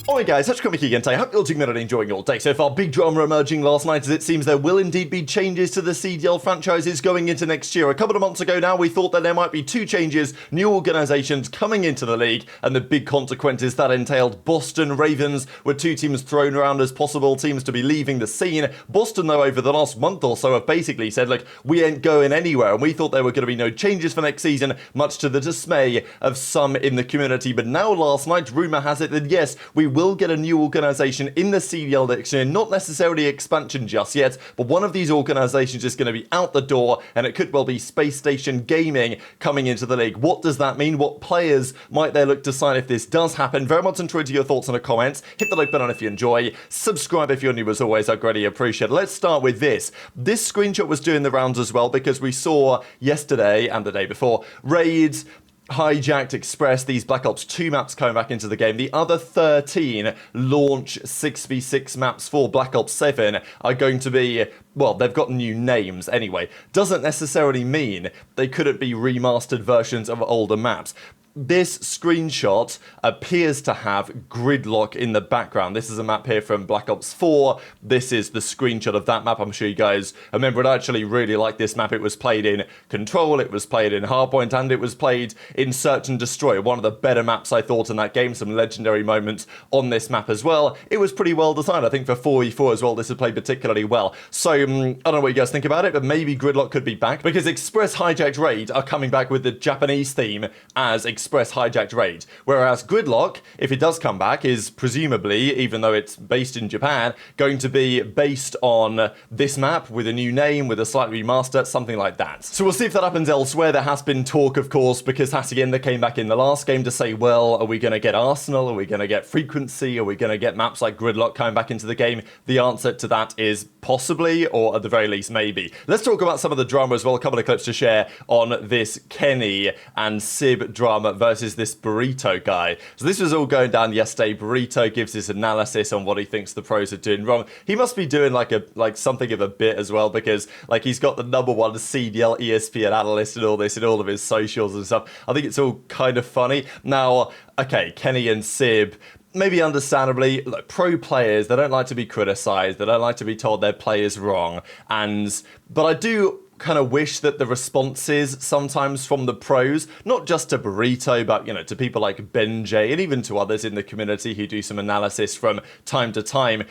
Alright guys, it's Kremp again today. I hope you're doing good and enjoying your day so far. Big drama emerging last night as it seems there will indeed be changes to the CDL franchises going into next year. A couple of months ago now we thought that there might be two changes, new organisations coming into the league, and the big consequences that entailed. Boston Ravens were two teams thrown around as possible teams to be leaving the scene. Boston though over the last month or so have basically said, look, we ain't going anywhere, and we thought there were going to be no changes for next season, much to the dismay of some in the community. But now last night, rumour has it that yes, we will get a new organisation in the CDL next year, not necessarily expansion just yet, but one of these organisations is going to be out the door, and it could well be Space Station Gaming coming into the league. What does that mean? What players might they look to sign if this does happen? Very much enjoyed your thoughts in the comments. Hit the like button if you enjoy. Subscribe if you're new as always, I'd greatly appreciate it. Let's start with this. This screenshot was doing the rounds as well because we saw yesterday and the day before raids, Hijacked, Express, these Black Ops 2 maps coming back into the game. The other 13 launch 6v6 maps for Black Ops 7 are going to be, well, they've got new names anyway. Doesn't necessarily mean they couldn't be remastered versions of older maps. This screenshot appears to have Gridlock in the background. This is a map here from Black Ops 4. This is the screenshot of that map. I'm sure you guys remember it. I actually really like this map. It was played in Control, it was played in Hardpoint, and it was played in Search and Destroy. One of the better maps I thought in that game. Some legendary moments on this map as well. It was pretty well designed. I think for 4v4 as well, this would play particularly well. So, I don't know what you guys think about it, but maybe Gridlock could be back because Express Hijacked Raid are coming back with the Japanese theme as Express Hijacked Raid, whereas Gridlock, if it does come back, is presumably, even though it's based in Japan, going to be based on this map with a new name, with a slight remaster, something like that. So we'll see if that happens elsewhere. There has been talk, of course, because Hacienda came back in the last game to say, well, are we going to get Arsenal? Are we going to get Frequency? Are we going to get maps like Gridlock coming back into the game? The answer to that is possibly, or at the very least, maybe. Let's talk about some of the drama as well. A couple of clips to share on this Kenny and Sib drama versus this Burrito guy. So this was all going down yesterday. Burrito gives his analysis on what he thinks the pros are doing wrong. He must be doing like something of a bit as well, because like he's got the #1 CDL ESPN analyst and all this in all of his socials and stuff. I think it's all kind of funny. Now, okay, Kenny and Sib, maybe understandably, look, pro players, they don't like to be criticised, they don't like to be told their play is wrong, but I do kind of wish that the responses sometimes from the pros, not just to Burrito, but, you know, to people like BenJ and even to others in the community who do some analysis from time to time,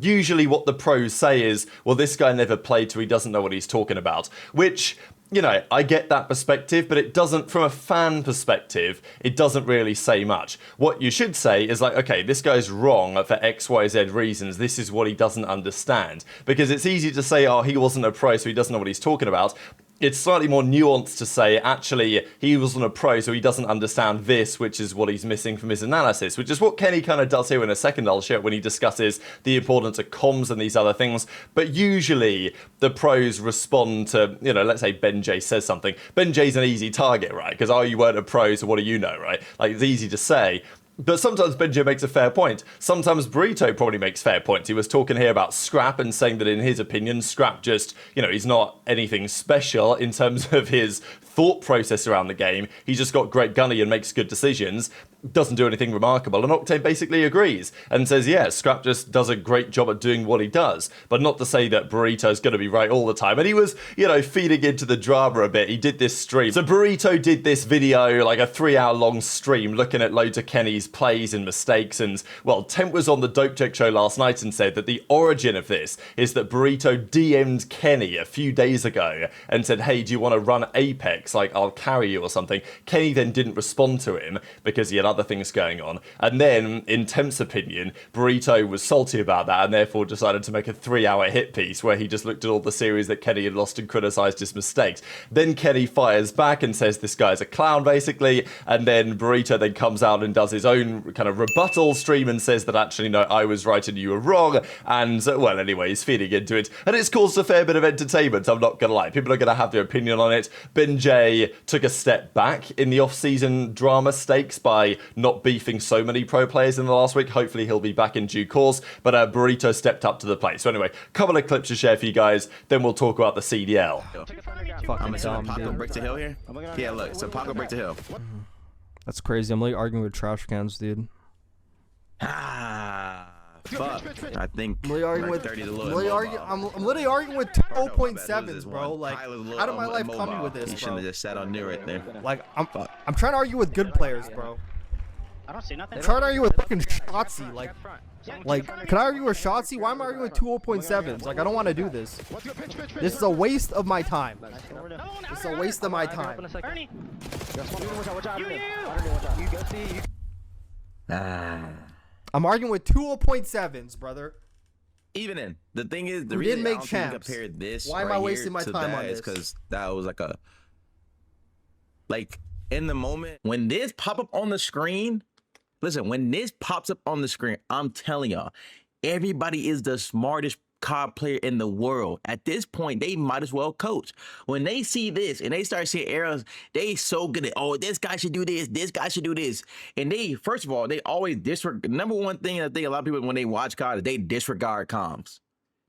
usually what the pros say is, well, this guy never played, so he doesn't know what he's talking about, which, you know, I get that perspective, but it doesn't, from a fan perspective, it doesn't really say much. What you should say is like, okay, this guy's wrong for X, Y, Z reasons. This is what he doesn't understand. Because it's easy to say, oh, he wasn't a pro, so he doesn't know what he's talking about. It's slightly more nuanced to say, actually, he wasn't a pro, so he doesn't understand this, which is what he's missing from his analysis, which is what Kenny kind of does here in a second, I'll show, when he discusses the importance of comms and these other things. But usually, the pros respond to, you know, let's say BenJ says something. BenJ's an easy target, right? Because, oh, you weren't a pro, so what do you know, right? Like, it's easy to say. But sometimes BenJ makes a fair point. Sometimes Burrito probably makes fair points. He was talking here about Scrap and saying that in his opinion, Scrap just, you know, he's not anything special in terms of his thought process around the game. He's just got great gunny and makes good decisions. Doesn't do anything remarkable. And Octane basically agrees and says, yeah, Scrap just does a great job at doing what he does. But not to say that Burrito's going to be right all the time. And he was, you know, feeding into the drama a bit. He did this stream. So Burrito did this video, like a 3-hour-long stream, looking at loads of Kenny's plays and mistakes. And, well, Temp was on the Dope Check show last night and said that the origin of this is that Burrito DM'd Kenny a few days ago and said, hey, do you want to run Apex? Like, I'll carry you or something. Kenny then didn't respond to him because he had other things going on. And then, in Temp's opinion, Burrito was salty about that and therefore decided to make a 3-hour hit piece where he just looked at all the series that Kenny had lost and criticised his mistakes. Then Kenny fires back and says this guy's a clown, basically. And then Burrito then comes out and does his own kind of rebuttal stream and says that actually, no, I was right and you were wrong. And, well, anyway, he's feeding into it. And it's caused a fair bit of entertainment, I'm not going to lie. People are going to have their opinion on it. BenJ took a step back in the off-season drama stakes by not beefing so many pro players in the last week. Hopefully he'll be back in due course, but Burrito stepped up to the plate. So anyway, a couple of clips to share for you guys, then we'll talk about the CDL. I'm gonna Paco break the hill here. Yeah, look, so Paco break the hill. That's crazy. I'm like arguing with trash cans, dude. Fuck. I think I'm literally arguing like with 30 is a little I'm literally arguing with 0.7s, bro. Like, how did my life come to with this, You shouldn't bro? have just sat on near right there. Like, I'm trying to argue with good players, bro. I don't see nothing. I'm trying to argue with fucking Shotzzy. Like, can I argue with Shotzzy? Why am I arguing with two 0.7s? Like, I don't want to do this. This is a waste of my time. This is a waste of my time. I'm arguing with two 0.7s, brother. Even in the thing is, the Who reason didn't I make don't think champs. compare this Why am right I wasting here my to time that on is this? because that was like a in the moment when this pop up on the screen. Listen, when this pops up on the screen, I'm telling y'all, everybody is the smartest COD player in the world. At this point, they might as well coach. When they see this and they start seeing arrows, they so good at, oh, this guy should do this guy should do this. And they, first of all, they always disregard. Number one thing I think a lot of people, when they watch COD, is they disregard comms.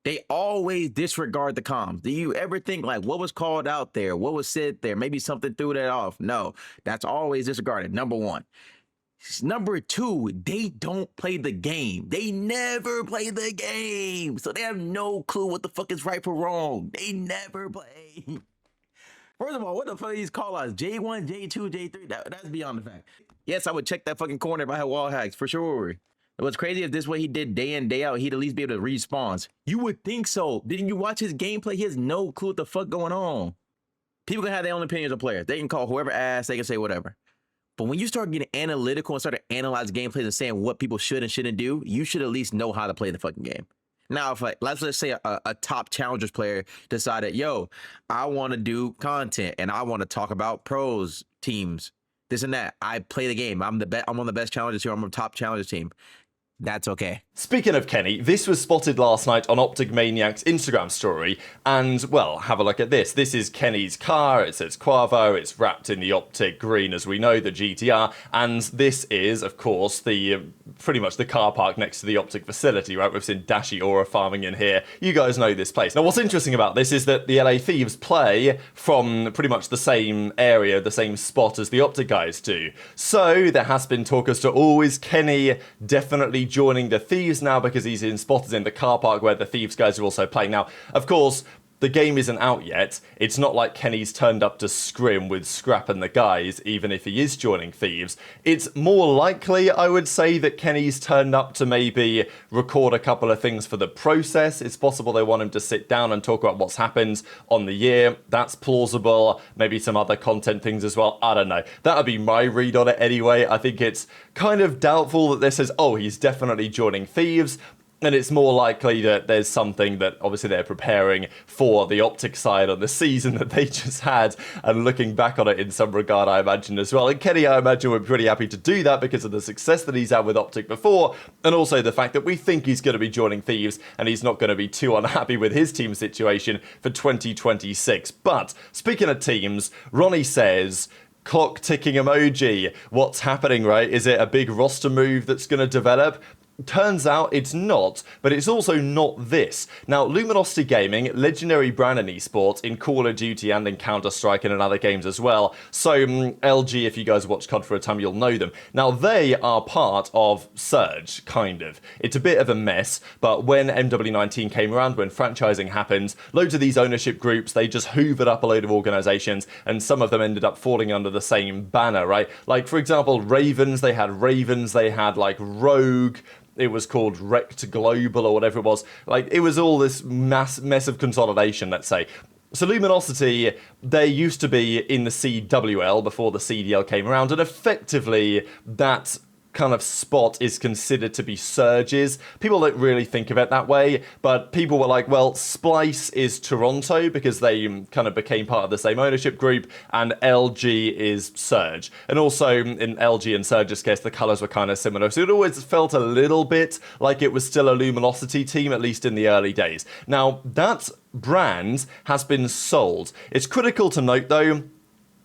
They always disregard the comms. Do you ever think like what was called out there? What was said there? Maybe something threw that off. No, that's always disregarded. Number one. Number two, they don't play the game. They never play the game. So they have no clue what the fuck is right or wrong. They never play. First of all, what the fuck these call outs? J1, J2, J3? That's beyond the fact. Yes, I would check that fucking corner if I had wall hacks, for sure. What's crazy is this what he did day in, day out, he'd at least be able to respawn. You would think so. Didn't you watch his gameplay? He has no clue what the fuck going on. People can have their own opinions of players. They can call whoever ass, they can say whatever. But when you start getting analytical and start to analyze gameplays and saying what people should and shouldn't do, you should at least know how to play the fucking game. Now, if like, let's just say a top challengers player decided, yo, I want to do content and I want to talk about pros, teams, this and that. I play the game. I'm one of the best challengers here. I'm a top challengers team. That's okay. Speaking of Kenny, this was spotted last night on OpTic Maniac's Instagram story, and, well, have a look at this. This is Kenny's car, it says Quavo, it's wrapped in the OpTic green, as we know, the GTR, and this is, of course, the pretty much the car park next to the OpTic facility, right? We've seen Dashy Aura farming in here. You guys know this place. Now, what's interesting about this is that the LA Thieves play from pretty much the same area, the same spot as the OpTic guys do. So, there has been talk as to, oh, is Kenny definitely joining the Thieves now because he's spotted in the car park where the Thieves guys are also playing. Now, of course, the game isn't out yet. It's not like Kenny's turned up to scrim with Scrap and the guys, even if he is joining Thieves. It's more likely, I would say, that Kenny's turned up to maybe record a couple of things for the process. It's possible they want him to sit down and talk about what's happened on the year. That's plausible. Maybe some other content things as well. I don't know. That would be my read on it anyway. I think it's kind of doubtful that this says, oh, he's definitely joining Thieves. And it's more likely that there's something that obviously they're preparing for the OpTic side on the season that they just had, and looking back on it in some regard, I imagine, as well. And Kenny, I imagine, would be pretty happy to do that because of the success that he's had with OpTic before, and also the fact that we think he's going to be joining Thieves and he's not going to be too unhappy with his team situation for 2026. But speaking of teams, Ronnie says, clock ticking emoji. What's happening, right? Is it a big roster move that's going to develop? Turns out it's not, but it's also not this. Now, Luminosity Gaming, legendary brand in esports, in Call of Duty and in Counter-Strike and in other games as well. So, LG, if you guys watch COD for a time, you'll know them. Now, they are part of Surge, kind of. It's a bit of a mess, but when MW19 came around, when franchising happened, loads of these ownership groups, they just hoovered up a load of organizations, and some of them ended up falling under the same banner, right? Like, for example, Ravens, they had like Rogue. It was called Rect Global or whatever it was. Like, it was all this mess of consolidation, let's say. So Luminosity, they used to be in the CWL before the CDL came around, and effectively that kind of spot is considered to be Surge's. People don't really think of it that way, but people were like, well, Splice is Toronto because they kind of became part of the same ownership group, and LG is Surge. And also in LG and Surge's case, the colors were kind of similar, so it always felt a little bit like it was still a Luminosity team, at least in the early days. Now, that brand has been sold. It's critical to note, though,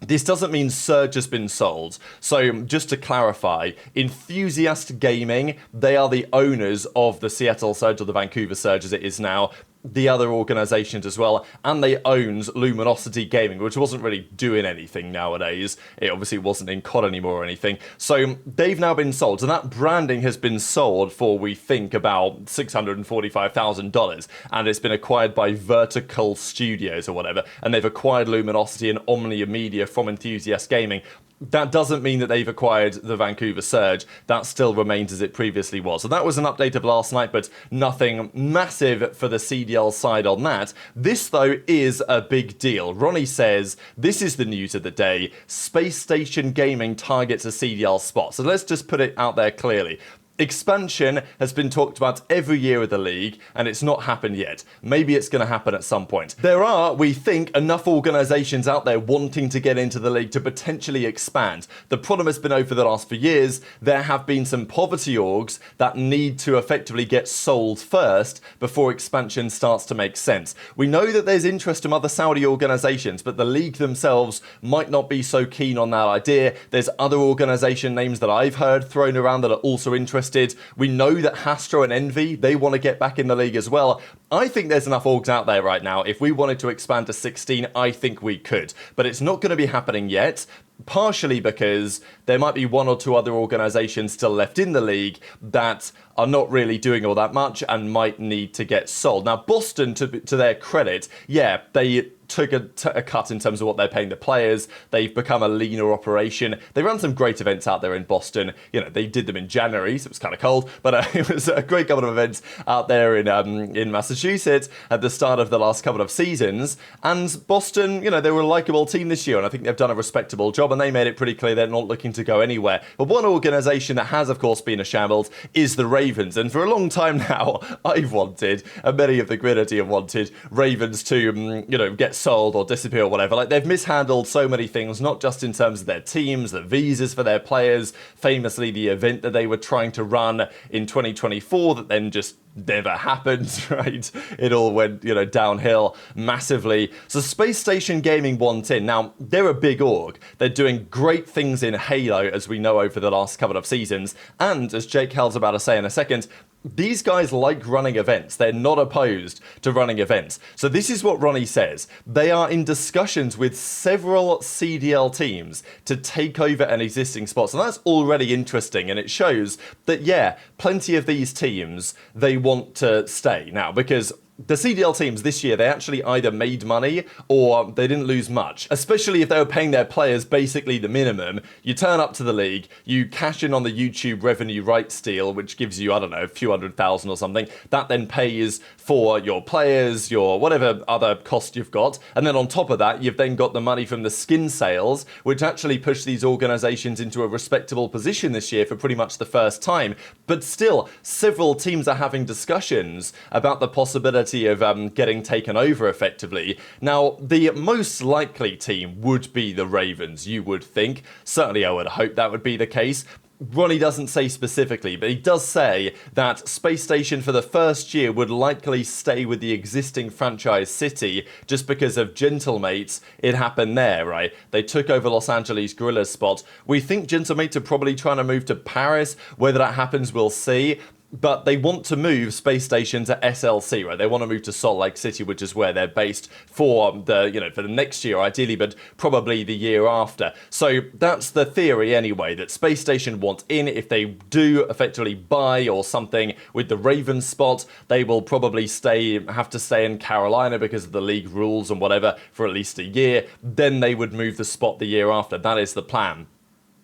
this doesn't mean Surge has been sold. So just to clarify, Enthusiast Gaming, they are the owners of the Seattle Surge or the Vancouver Surge as it is now. the other organizations as well, and they owned Luminosity Gaming, which wasn't really doing anything nowadays. It obviously wasn't in COD anymore or anything. So they've now been sold. So that branding has been sold for, we think, about $645,000, and it's been acquired by Vertical Studios or whatever, and they've acquired Luminosity and Omnia Media from Enthusiast Gaming. That doesn't mean that they've acquired the Vancouver Surge. That still remains as it previously was. So that was an update of last night, but nothing massive for the CDL side on that. This, though, is a big deal. Ronnie says, this is the news of the day. Space Station Gaming targets a CDL spot. So let's just put it out there clearly. Expansion has been talked about every year of the league, and it's not happened yet. Maybe it's going to happen at some point. There are, we think, enough organizations out there wanting to get into the league to potentially expand. The problem has been over the last few years, there have been some poverty orgs that need to effectively get sold first before expansion starts to make sense. We know that there's interest from other Saudi organizations, but the league themselves might not be so keen on that idea. There's other organization names that I've heard thrown around that are also interested. We know that HyDra and Envoy, they want to get back in the league as well. I think there's enough orgs out there right now. If we wanted to expand to 16, I think we could. But it's not going to be happening yet. Partially because there might be one or two other organizations still left in the league that are not really doing all that much and might need to get sold. Now, Boston, to their credit, yeah, they took a cut in terms of what they're paying the players. They've become a leaner operation. They ran some great events out there in Boston. You know, they did them in January, so it was kind of cold, but it was a great couple of events out there in Massachusetts at the start of the last couple of seasons. And Boston, you know, they were a likable team this year, and I think they've done a respectable job, and they made it pretty clear they're not looking to go anywhere. But one organization that has, of course, been a shambles is the Ravens. And for a long time now, I've wanted, and many of the Grinity have wanted, Ravens to, you know, get sold or disappear or whatever. Like, they've mishandled so many things, not just in terms of their teams, the visas for their players, famously the event that they were trying to run in 2024 that then just never happened, right? It all went, you know, downhill massively. So Space Station Gaming want in. Now, they're a big org. They're doing great things in Halo, as we know over the last couple of seasons. And as JoeDeceives about to say in a second, these guys like running events. They're not opposed to running events. So this is what Ronnie says. They are in discussions with several CDL teams to take over an existing spot. So that's already interesting, and it shows that, yeah, plenty of these teams, they want to stay. Now, because the CDL teams this year, they actually either made money or they didn't lose much, especially if they were paying their players basically the minimum. You turn up to the league, you cash in on the YouTube revenue rights deal, which gives you, I don't know, a few $100,000 or something. That then pays for your players, your whatever other cost you've got. And then on top of that, you've then got the money from the skin sales, which actually push these organizations into a respectable position this year for pretty much the first time. But still, several teams are having discussions about the possibility of getting taken over effectively. Now, the most likely team would be the Ravens, you would think. Certainly, I would hope that would be the case. Ronnie doesn't say specifically, but he does say that Space Station for the first year would likely stay with the existing franchise city just because of Gentlemates. It happened there, right? They took over Los Angeles Guerrilla's spot. We think Gentlemates are probably trying to move to Paris. Whether that happens, we'll see. But they want to move Space Station to SLC, right? They want to move to Salt Lake City, which is where they're based for the, you know, for the next year ideally, but probably the year after. So that's the theory anyway, that Space Station want in. If they do effectively buy or something with the Ravens spot, they will probably have to stay in Carolina because of the league rules and whatever for at least a year. Then they would move the spot the year after. That is the plan.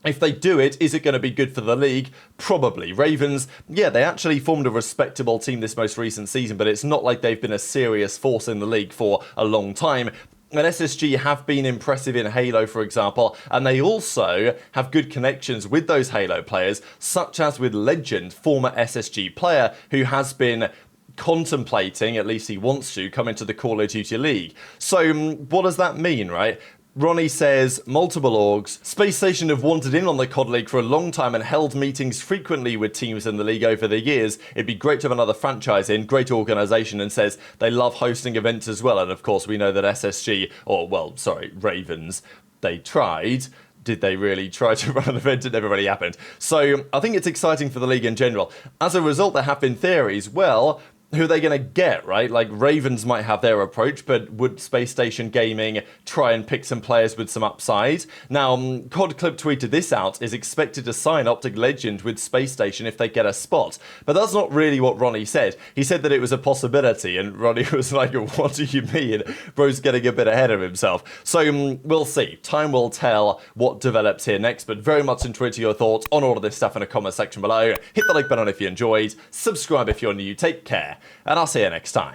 If they do it, is it going to be good for the league? Probably. Ravens, yeah, they actually formed a respectable team this most recent season, but it's not like they've been a serious force in the league for a long time. And SSG have been impressive in Halo, for example, and they also have good connections with those Halo players, such as with Legend, former SSG player, who has been contemplating, at least he wants to, come into the Call of Duty League. So what does that mean, right? Ronnie says, multiple orgs. Space Station have wanted in on the COD League for a long time and held meetings frequently with teams in the league over the years. It'd be great to have another franchise in, great organisation, and says they love hosting events as well. And of course, we know that SSG, Ravens, they tried. Did they really try to run an event? It never really happened. So I think it's exciting for the league in general. As a result, there have been theories. Well, who are they going to get, right? Like, Ravens might have their approach, but would Space Station Gaming try and pick some players with some upside? Now, CodClip tweeted this out, is expected to sign OpTic Legend with Space Station if they get a spot. But that's not really what Ronnie said. He said that it was a possibility, and Ronnie was like, what do you mean? Bro's getting a bit ahead of himself. So, we'll see. Time will tell what develops here next, but very much enjoyed your thoughts on all of this stuff in the comment section below. Hit the like button if you enjoyed, subscribe if you're new, take care, and I'll see you next time.